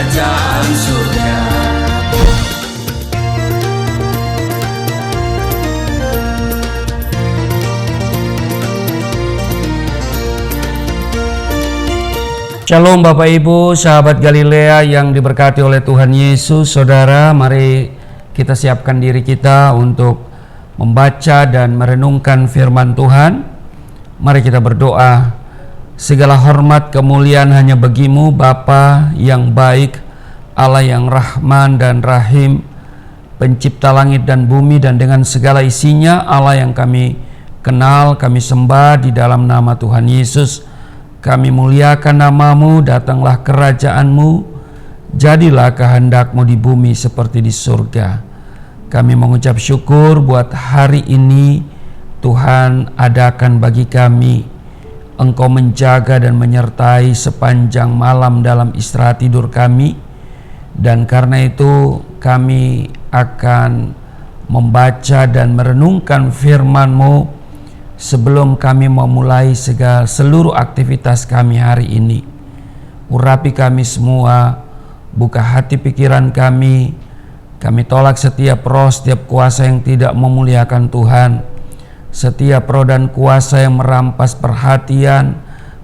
kerajaan surga. Shalom Bapak Ibu, sahabat Galilea yang diberkati oleh Tuhan Yesus. Saudara, mari kita siapkan diri kita untuk membaca dan merenungkan firman Tuhan. Mari kita berdoa. Segala hormat kemuliaan hanya bagimu, Bapa yang baik, Allah yang Rahman dan Rahim, pencipta langit dan bumi dan dengan segala isinya, Allah yang kami kenal, kami sembah di dalam nama Tuhan Yesus. Kami muliakan namamu, datanglah kerajaanmu, jadilah kehendakmu di bumi seperti di surga. Kami mengucap syukur buat hari ini Tuhan adakan bagi kami. Engkau menjaga dan menyertai sepanjang malam dalam istirahat tidur kami. Dan karena itu kami akan membaca dan merenungkan firman-Mu sebelum kami memulai seluruh aktivitas kami hari ini. Urapi kami semua, buka hati pikiran kami. Kami tolak setiap roh, setiap kuasa yang tidak memuliakan Tuhan, setiap roh dan kuasa yang merampas perhatian,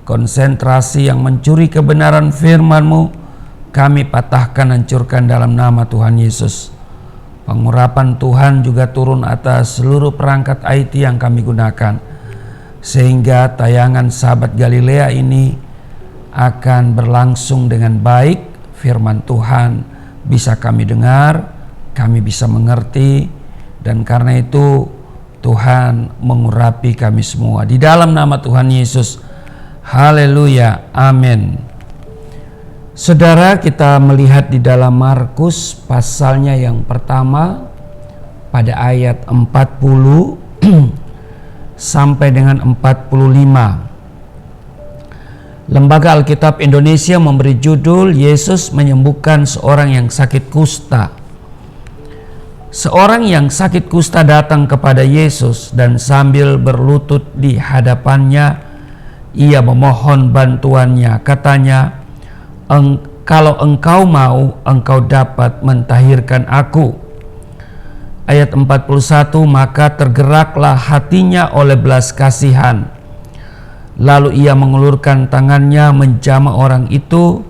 konsentrasi yang mencuri kebenaran firman-Mu. Kami patahkan, hancurkan dalam nama Tuhan Yesus. Pengurapan Tuhan juga turun atas seluruh perangkat IT yang kami gunakan, sehingga tayangan sahabat Galilea ini akan berlangsung dengan baik. Firman Tuhan bisa kami dengar, kami bisa mengerti, dan karena itu Tuhan mengurapi kami semua. Di dalam nama Tuhan Yesus, haleluya, amin. Saudara, kita melihat di dalam Markus pasalnya yang pertama pada ayat 40 sampai dengan 45. Lembaga Alkitab Indonesia memberi judul Yesus menyembuhkan seorang yang sakit kusta. Seorang yang sakit kusta datang kepada Yesus dan sambil berlutut di hadapannya ia memohon bantuannya. Katanya, kalau engkau mau, engkau dapat mentahirkan aku. Ayat 41, maka tergeraklah hatinya oleh belas kasihan. Lalu ia mengulurkan tangannya menjamah orang itu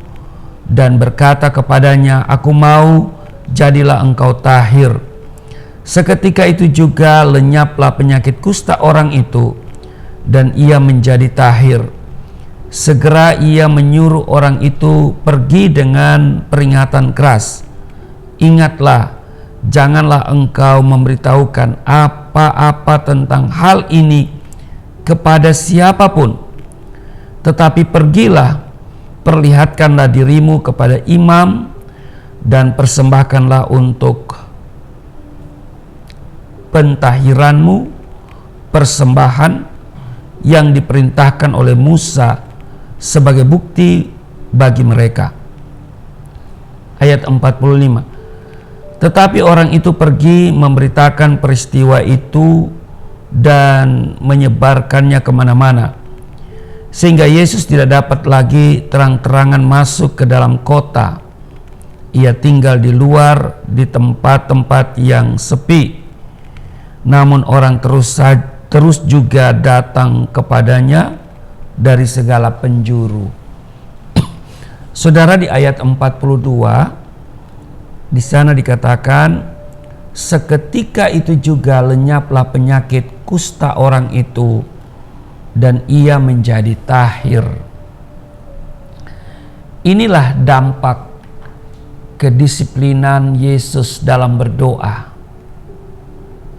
dan berkata kepadanya, aku mau, jadilah engkau tahir. Seketika itu juga lenyaplah penyakit kusta orang itu dan ia menjadi tahir. Segera ia menyuruh orang itu pergi dengan peringatan keras. Ingatlah, janganlah engkau memberitahukan apa-apa tentang hal ini kepada siapapun, tetapi pergilah, perlihatkanlah dirimu kepada imam dan persembahkanlah untuk pentahiranmu persembahan yang diperintahkan oleh Musa sebagai bukti bagi mereka. Ayat 45. Tetapi orang itu pergi memberitakan peristiwa itu dan menyebarkannya kemana-mana, sehingga Yesus tidak dapat lagi terang-terangan masuk ke dalam kota. Ia tinggal di luar di tempat-tempat yang sepi. Namun orang terus juga datang kepadanya dari segala penjuru. Saudara, di ayat 42 di sana dikatakan, seketika itu juga lenyaplah penyakit kusta orang itu dan ia menjadi tahir. Inilah dampak kedisiplinan Yesus dalam berdoa.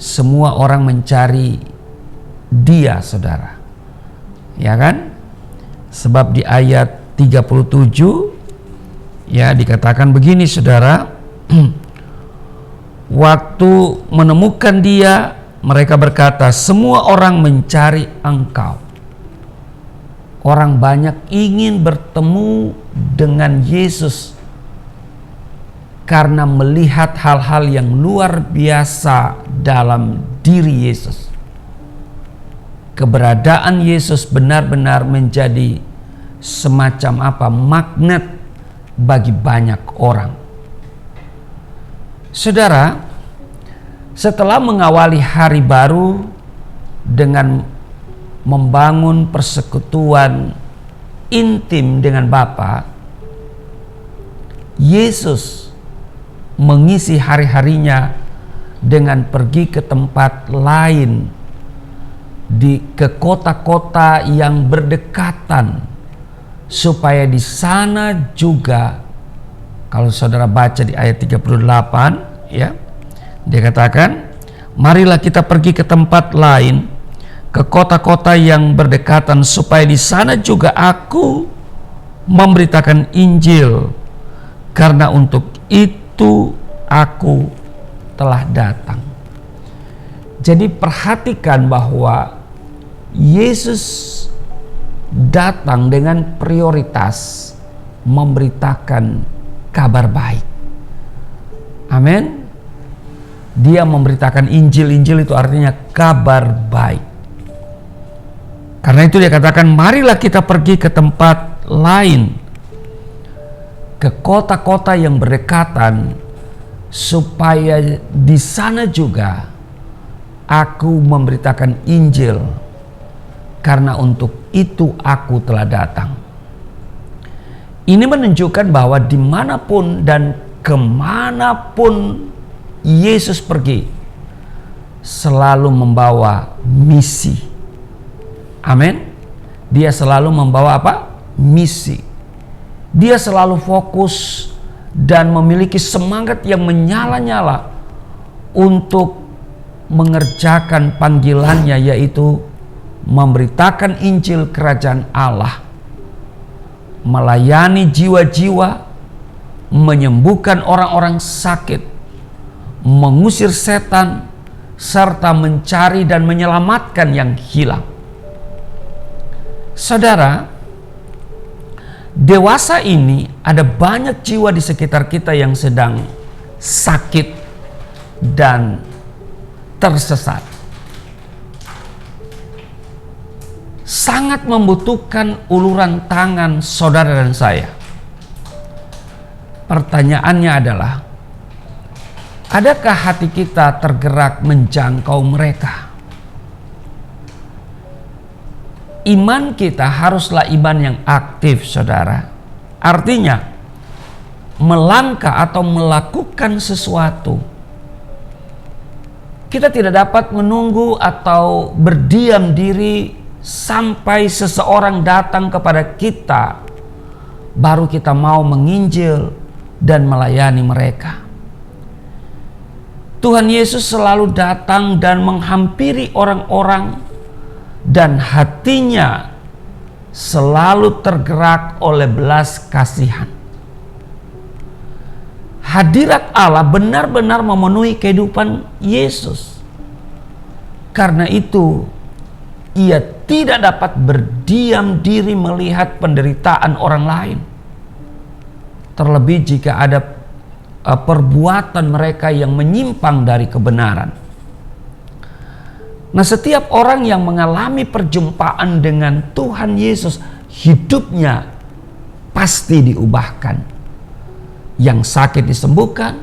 Semua orang mencari Dia, saudara. Ya kan? Sebab di ayat 37 ya dikatakan begini, saudara. Waktu menemukan Dia, mereka berkata, semua orang mencari Engkau. Orang banyak ingin bertemu dengan Yesus karena melihat hal-hal yang luar biasa dalam diri Yesus. Keberadaan Yesus benar-benar menjadi semacam magnet bagi banyak orang. Saudara, setelah mengawali hari baru dengan membangun persekutuan intim dengan Bapa, Yesus mengisi hari-harinya dengan pergi ke tempat lain, ke kota-kota yang berdekatan, supaya di sana juga, kalau saudara baca di ayat 38, ya, dia katakan, marilah kita pergi ke tempat lain, ke kota-kota yang berdekatan, supaya di sana juga aku memberitakan Injil, karena untuk itu aku telah datang. Jadi perhatikan bahwa Yesus datang dengan prioritas memberitakan kabar baik. Amin. Dia memberitakan Injil. Injil itu artinya kabar baik. Karena itu dia katakan, marilah kita pergi ke tempat lain, ke kota-kota yang berdekatan, supaya di sana juga aku memberitakan Injil, karena untuk itu aku telah datang. Ini menunjukkan bahwa dimanapun dan kemanapun Yesus pergi, selalu membawa misi. Amin. Dia selalu membawa apa? Misi. Dia selalu fokus dan memiliki semangat yang menyala-nyala untuk mengerjakan panggilannya, yaitu memberitakan Injil kerajaan Allah, melayani jiwa-jiwa, menyembuhkan orang-orang sakit, mengusir setan, serta mencari dan menyelamatkan yang hilang. Saudara, dewasa ini ada banyak jiwa di sekitar kita yang sedang sakit dan tersesat. Sangat membutuhkan uluran tangan saudara dan saya. Pertanyaannya adalah, adakah hati kita tergerak menjangkau mereka? Iman kita haruslah iman yang aktif, saudara. Artinya, melangkah atau melakukan sesuatu. Kita tidak dapat menunggu atau berdiam diri sampai seseorang datang kepada kita, baru kita mau menginjil dan melayani mereka. Tuhan Yesus selalu datang dan menghampiri orang-orang, dan hatinya selalu tergerak oleh belas kasihan. Hadirat Allah benar-benar memenuhi kehidupan Yesus. Karena itu, ia tidak dapat berdiam diri melihat penderitaan orang lain. Terlebih jika ada perbuatan mereka yang menyimpang dari kebenaran. Nah, setiap orang yang mengalami perjumpaan dengan Tuhan Yesus, hidupnya pasti diubahkan. Yang sakit disembuhkan,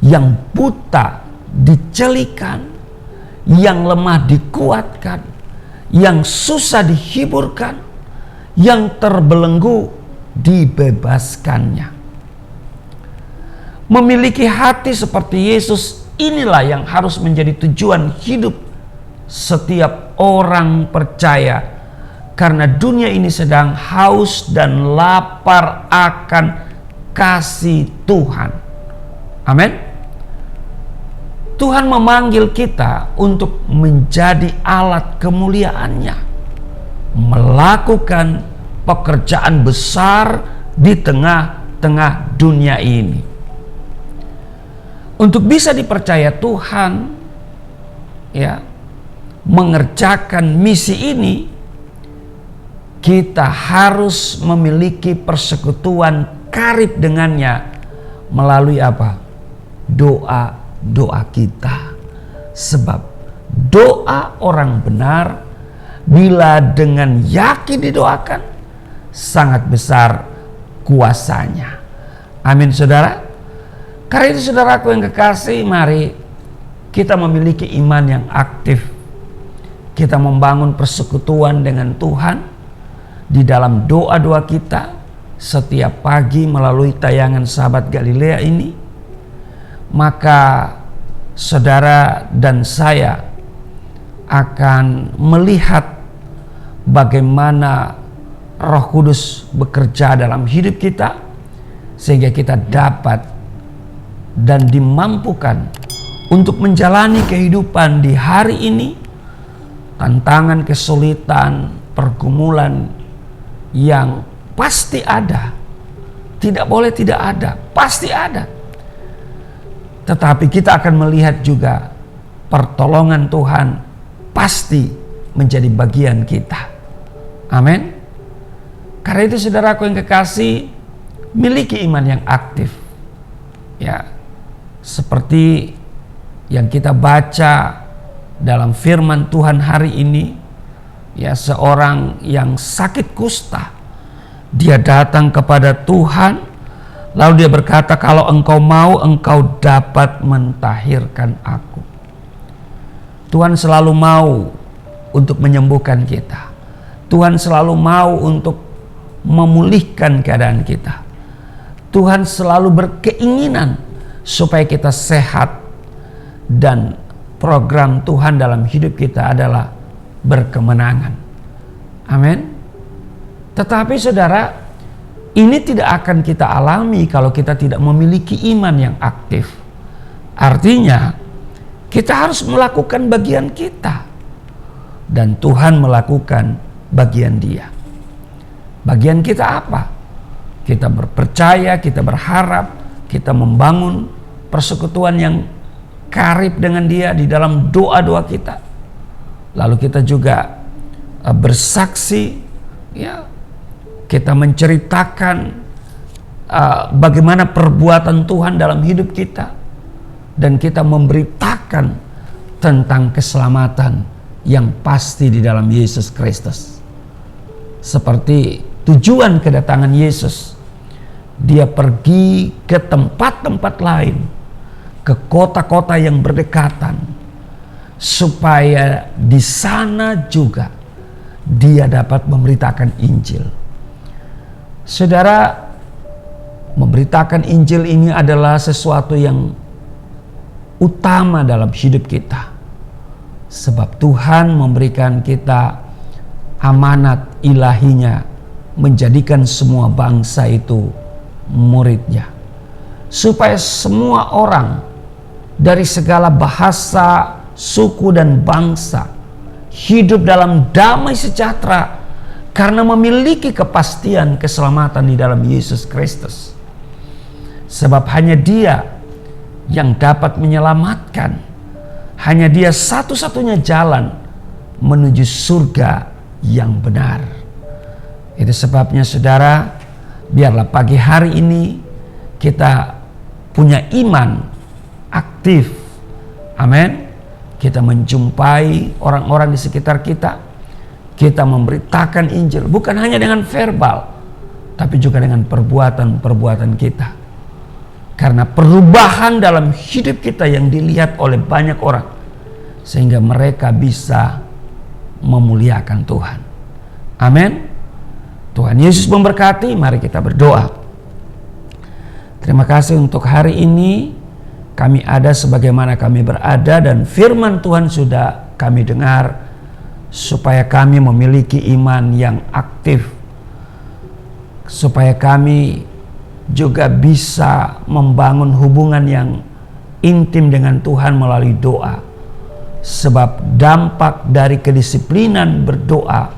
yang buta dicelikan, yang lemah dikuatkan, yang susah dihiburkan, yang terbelenggu dibebaskannya. Memiliki hati seperti Yesus, inilah yang harus menjadi tujuan hidup setiap orang percaya, karena dunia ini sedang haus dan lapar akan kasih Tuhan. Amin. Tuhan memanggil kita untuk menjadi alat kemuliaan-Nya, melakukan pekerjaan besar di tengah-tengah dunia ini. Untuk bisa dipercaya Tuhan, ya, mengerjakan misi ini, kita harus memiliki persekutuan karib dengannya melalui apa? Doa kita. Sebab doa orang benar, bila dengan yakin didoakan, sangat besar kuasanya. Amin saudara. Karena itu saudaraku yang kekasih, mari kita memiliki iman yang aktif. Kita membangun persekutuan dengan Tuhan di dalam doa-doa kita setiap pagi melalui tayangan Sahabat Galilea ini. Maka saudara dan saya akan melihat bagaimana Roh Kudus bekerja dalam hidup kita, sehingga kita dapat dan dimampukan untuk menjalani kehidupan di hari ini. Tantangan, kesulitan, pergumulan yang pasti ada, tidak boleh tidak ada, pasti ada. Tetapi kita akan melihat juga pertolongan Tuhan pasti menjadi bagian kita. Amin. Karena itu saudaraku yang kekasih, miliki iman yang aktif. Ya, seperti yang kita baca dalam firman Tuhan hari ini, ya, seorang yang sakit kusta, dia datang kepada Tuhan, lalu dia berkata, kalau engkau mau, engkau dapat mentahirkan aku. Tuhan selalu mau untuk menyembuhkan kita. Tuhan selalu mau untuk memulihkan keadaan kita. Tuhan selalu berkeinginan supaya kita sehat, dan program Tuhan dalam hidup kita adalah berkemenangan. Amin. Tetapi saudara, ini tidak akan kita alami kalau kita tidak memiliki iman yang aktif. Artinya, kita harus melakukan bagian kita, dan Tuhan melakukan bagian Dia. Bagian kita apa? Kita berpercaya, kita berharap, kita membangun persekutuan yang karib dengan Dia di dalam doa-doa kita. Lalu kita juga bersaksi, ya, kita menceritakan bagaimana perbuatan Tuhan dalam hidup kita, dan kita memberitakan tentang keselamatan yang pasti di dalam Yesus Kristus. Seperti tujuan kedatangan Yesus, Dia pergi ke tempat-tempat lain, ke kota-kota yang berdekatan, supaya di sana juga Dia dapat memberitakan Injil. Saudara, memberitakan Injil ini adalah sesuatu yang utama dalam hidup kita, sebab Tuhan memberikan kita amanat ilahinya menjadikan semua bangsa itu muridnya, supaya semua orang dari segala bahasa, suku, dan bangsa hidup dalam damai sejahtera karena memiliki kepastian keselamatan di dalam Yesus Kristus. Sebab hanya Dia yang dapat menyelamatkan, hanya Dia satu-satunya jalan menuju surga yang benar. Itu sebabnya saudara, biarlah pagi hari ini kita punya iman aktif. Amin. Kita menjumpai orang-orang di sekitar kita. Kita memberitakan Injil, bukan hanya dengan verbal, tapi juga dengan perbuatan-perbuatan kita. Karena perubahan dalam hidup kita yang dilihat oleh banyak orang, sehingga mereka bisa memuliakan Tuhan. Amin. Tuhan Yesus memberkati. Mari kita berdoa. Terima kasih untuk hari ini. Kami ada sebagaimana kami berada, dan firman Tuhan sudah kami dengar, supaya kami memiliki iman yang aktif, supaya kami juga bisa membangun hubungan yang intim dengan Tuhan melalui doa. Sebab dampak dari kedisiplinan berdoa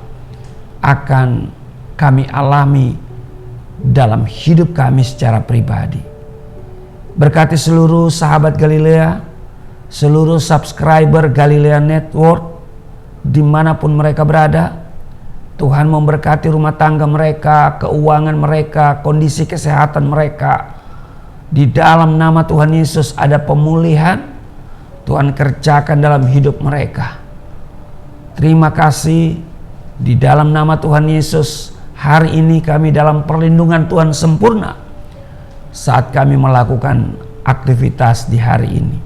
akan kami alami dalam hidup kami secara pribadi. Berkati seluruh sahabat Galilea, seluruh subscriber Galilea Network dimanapun mereka berada. Tuhan memberkati rumah tangga mereka, keuangan mereka, kondisi kesehatan mereka. Di dalam nama Tuhan Yesus ada pemulihan. Tuhan kerjakan dalam hidup mereka. Terima kasih. Di dalam nama Tuhan Yesus, hari ini kami dalam perlindungan Tuhan sempurna saat kami melakukan aktivitas di hari ini.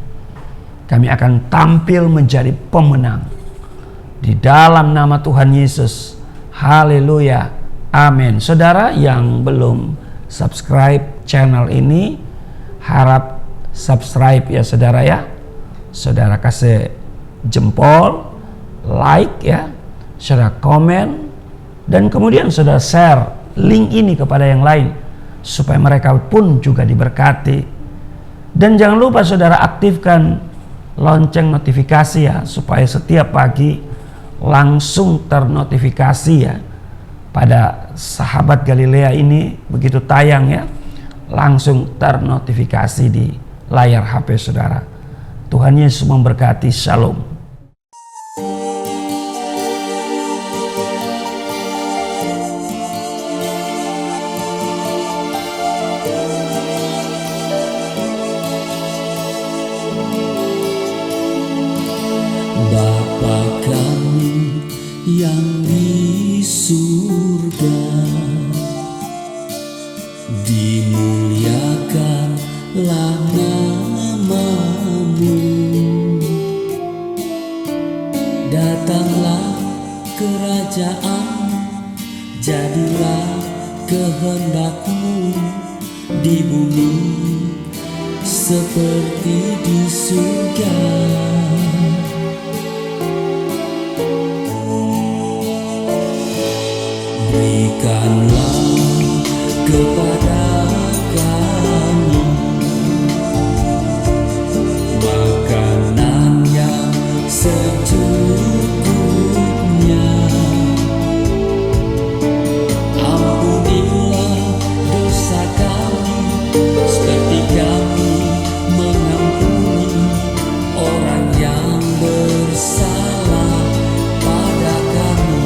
Kami akan tampil menjadi pemenang di dalam nama Tuhan Yesus. Haleluya, amin. Saudara yang belum subscribe channel ini, harap subscribe ya saudara ya. Saudara kasih jempol, like ya, saudara komen, dan kemudian saudara share link ini kepada yang lain supaya mereka pun juga diberkati. Dan jangan lupa saudara aktifkan lonceng notifikasi ya, supaya setiap pagi langsung ternotifikasi ya. Pada Sahabat Galilea ini begitu tayang ya, langsung ternotifikasi di layar HP saudara. Tuhan Yesus memberkati. Shalom. Bapa kami yang di surga, dimuliakanlah nama-Mu. Datanglah kerajaan, jadilah kehendak-Mu di bumi seperti di surga. Berikanlah kepada kami makanan yang secukupnya. Ampunilah dosa kami seperti kami mengampuni orang yang bersalah pada kami.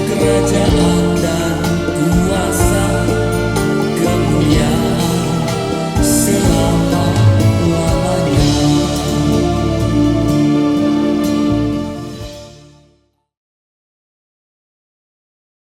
Kerajaan